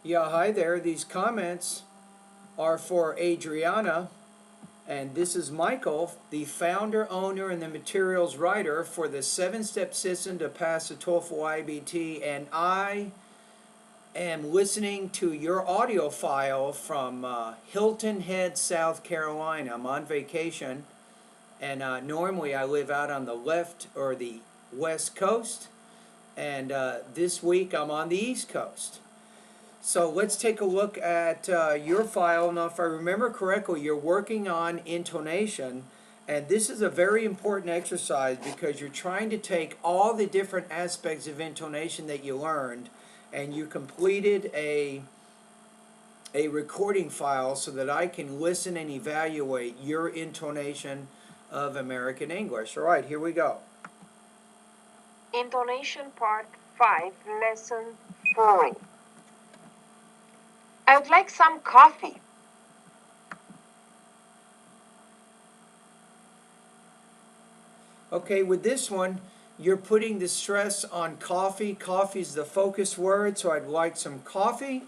Yeah, hi there. These comments are for Adriana, and this is Michael, the founder, owner, and the materials writer for the 7-step system to pass the TOEFL IBT, and I am listening to your audio file from Hilton Head, South Carolina. I'm on vacation, and normally I live out on the left or the west coast, and this week I'm on the east coast. So let's take a look at your file. Now, if I remember correctly, you're working on intonation, and this is a very important exercise because you're trying to take all the different aspects of intonation that you learned, and you completed a recording file so that I can listen and evaluate your intonation of American English. All right, here we go. Intonation Part 5, Lesson 4. I would like some coffee. Okay, with this one, you're putting the stress on coffee. Coffee is the focus word, so I'd like some coffee.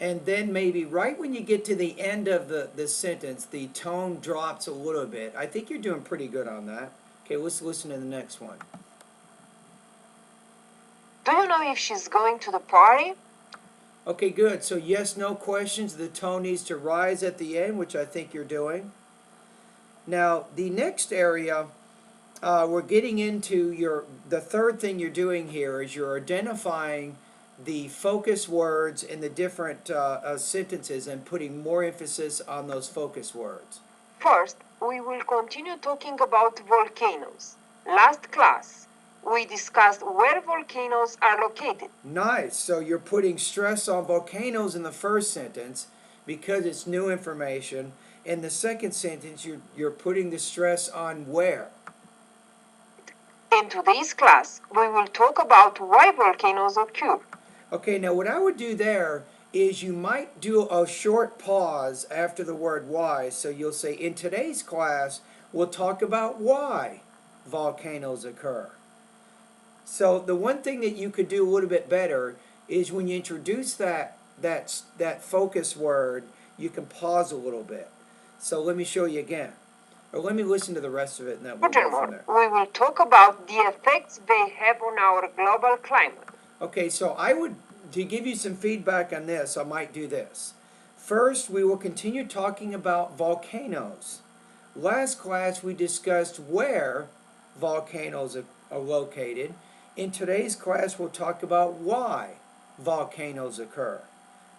And then maybe right when you get to the end of the sentence, the tone drops a little bit. I think you're doing pretty good on that. Okay, let's listen to the next one. Do you know if she's going to the party? Okay, good. So yes, no questions. The tone needs to rise at the end, which I think you're doing. Now, the next area, we're getting into the third thing you're doing here is you're identifying the focus words in the different sentences and putting more emphasis on those focus words. First, we will continue talking about volcanoes. Last class, we discussed where volcanoes are located. Nice. So you're putting stress on volcanoes in the first sentence because it's new information. In the second sentence, you're putting the stress on where. In today's class, we will talk about why volcanoes occur. Okay, now what I would do there is you might do a short pause after the word why. So you'll say, in today's class, we'll talk about why volcanoes occur. So the one thing that you could do a little bit better is when you introduce that focus word, you can pause a little bit. So let me show you again. Or let me listen to the rest of it and then we'll go from there. We will talk about the effects they have on our global climate. Okay, so to give you some feedback on this, I might do this. First, we will continue talking about volcanoes. Last class, we discussed where volcanoes are located. In today's class, we'll talk about why volcanoes occur.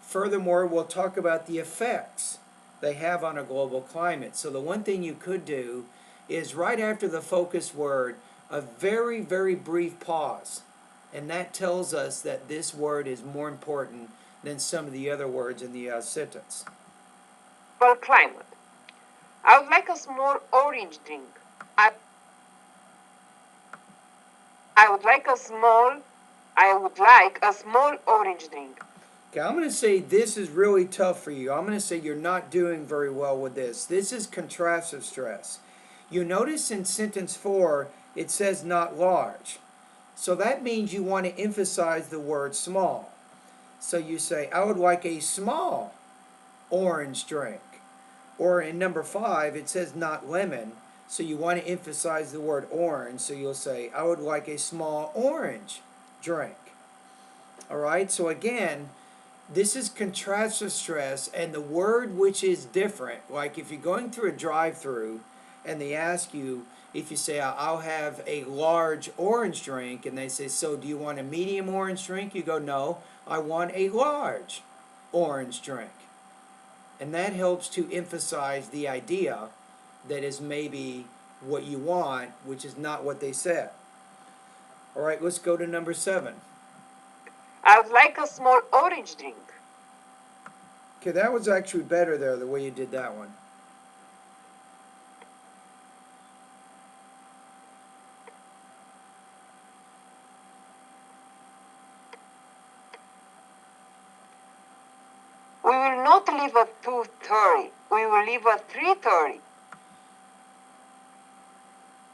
Furthermore, we'll talk about the effects they have on a global climate. So the one thing you could do is right after the focus word, a very, very brief pause. And that tells us that this word is more important than some of the other words in the sentence. For climate, I would like a small orange drink. I would like a small orange drink. Okay, I'm going to say this is really tough for you. I'm going to say you're not doing very well with this. This is contrastive stress. You notice in sentence 4, it says not large. So that means you want to emphasize the word small. So you say, I would like a small orange drink. Or in number 5, it says not lemon. So you want to emphasize the word orange. So you'll say, I would like a small orange drink. All right, so again, this is contrastive stress, and the word which is different, like if you're going through a drive-through and they ask you, if you say, I'll have a large orange drink, and they say, so do you want a medium orange drink? You go, no, I want a large orange drink. And that helps to emphasize the idea that is maybe what you want, which is not what they said. All right, let's go to number 7. I would like a small orange drink. Okay, that was actually better there, the way you did that one. We will not leave at 2:30. We will leave at 3:30.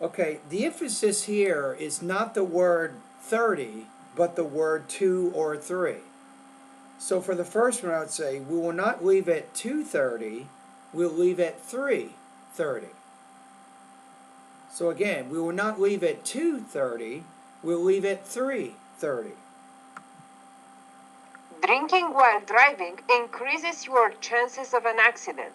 Okay, the emphasis here is not the word 30, but the word 2 or 3. So for the first one, I would say, we will not leave at 2:30, we'll leave at 3:30. So again, we will not leave at 2:30, we'll leave at 3:30. Drinking while driving increases your chances of an accident.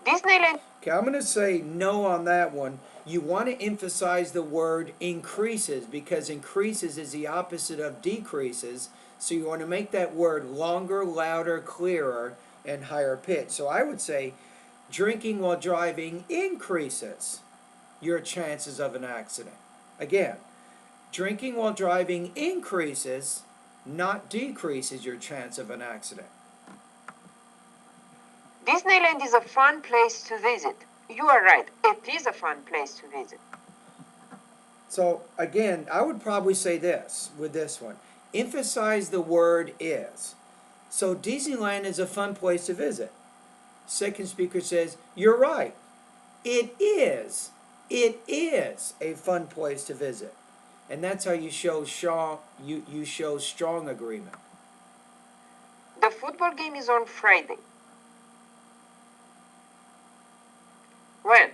Disneyland. Okay, I'm going to say no on that one. You want to emphasize the word increases because increases is the opposite of decreases. So you want to make that word longer, louder, clearer, and higher pitch. So I would say drinking while driving increases your chances of an accident. Again, drinking while driving increases, not decreases your chance of an accident. Disneyland is a fun place to visit. You are right, it is a fun place to visit. So again, I would probably say this with this one. Emphasize the word is. So Disneyland is a fun place to visit. Second speaker says, you're right. It is. It is a fun place to visit. And that's how you show you show strong agreement. The football game is on Friday. When?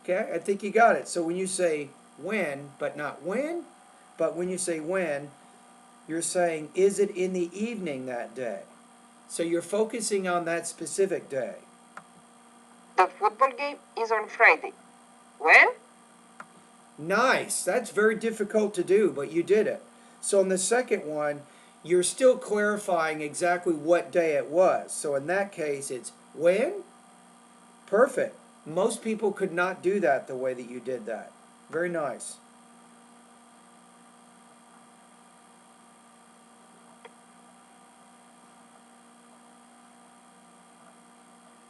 Okay, I think you got it. So when you say when, but not when, but when you say when, you're saying, is it in the evening that day? So you're focusing on that specific day. The football game is on Friday. When? Nice. That's very difficult to do, but you did it. So in the second one, you're still clarifying exactly what day it was. So in that case, it's when? Perfect. Most people could not do that the way that you did that. Very nice.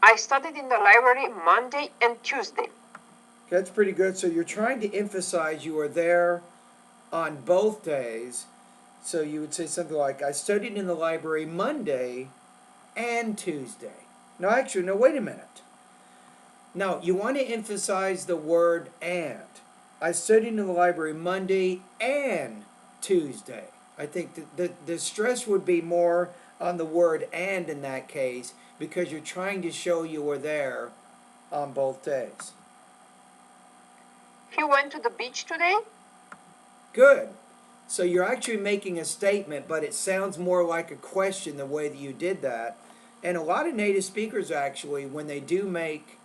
I studied in the library Monday and Tuesday. That's pretty good. So you're trying to emphasize you were there on both days. So you would say something like, I studied in the library Monday and Tuesday. No, actually, no, wait a minute. Now, you want to emphasize the word and. I studied in the library Monday and Tuesday. I think the stress would be more on the word and in that case because you're trying to show you were there on both days. He went to the beach today? Good. So you're actually making a statement, but it sounds more like a question the way that you did that. And a lot of native speakers actually, when they do make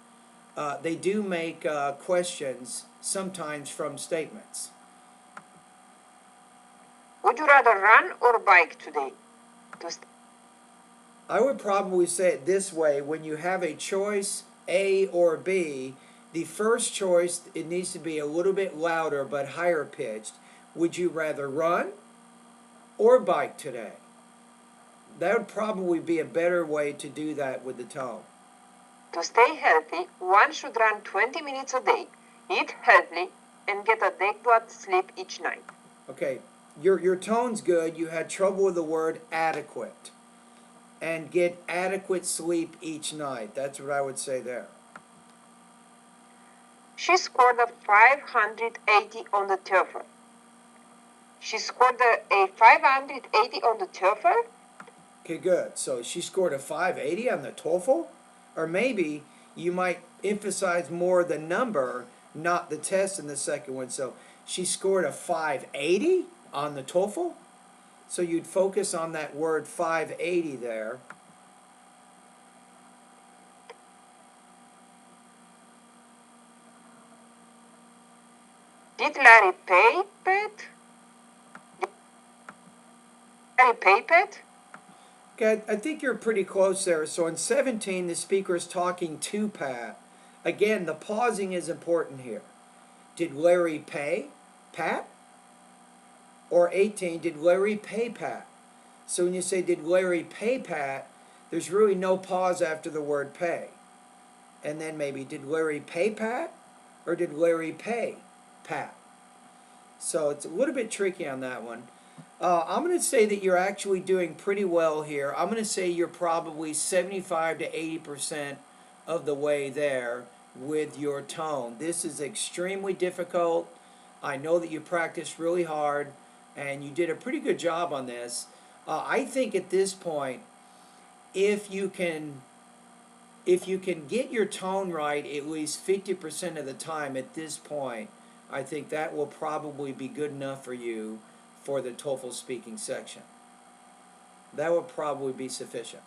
questions sometimes from statements. Would you rather run or bike today? I would probably say it this way: when you have a choice, A or B, the first choice, it needs to be a little bit louder but higher pitched. Would you rather run or bike today? That would probably be a better way to do that with the tone. To stay healthy, one should run 20 minutes a day, eat healthy, and get adequate sleep each night. Okay, your tone's good. You had trouble with the word adequate. And get adequate sleep each night. That's what I would say there. She scored a 580 on the TOEFL. She scored a 580 on the TOEFL? Okay, good. So she scored a 580 on the TOEFL? Or maybe you might emphasize more the number, not the test in the second one. So she scored a 580 on the TOEFL? So you'd focus on that word 580 there. Did Larry pay Pat? Did Larry pay Pat? Okay, I think you're pretty close there. So in 17, the speaker is talking to Pat. Again, the pausing is important here. Did Larry pay Pat? Or 18, did Larry pay Pat? So when you say, did Larry pay Pat, there's really no pause after the word pay. And then maybe, did Larry pay Pat? Or did Larry pay Pat? So it's a little bit tricky on that one. I'm going to say that you're actually doing pretty well here. I'm going to say you're probably 75 to 80% of the way there with your tone. This is extremely difficult. I know that you practice really hard, and you did a pretty good job on this. I think at this point, if you can get your tone right at least 50% of the time at this point, I think that will probably be good enough for you for the TOEFL speaking section. That would probably be sufficient.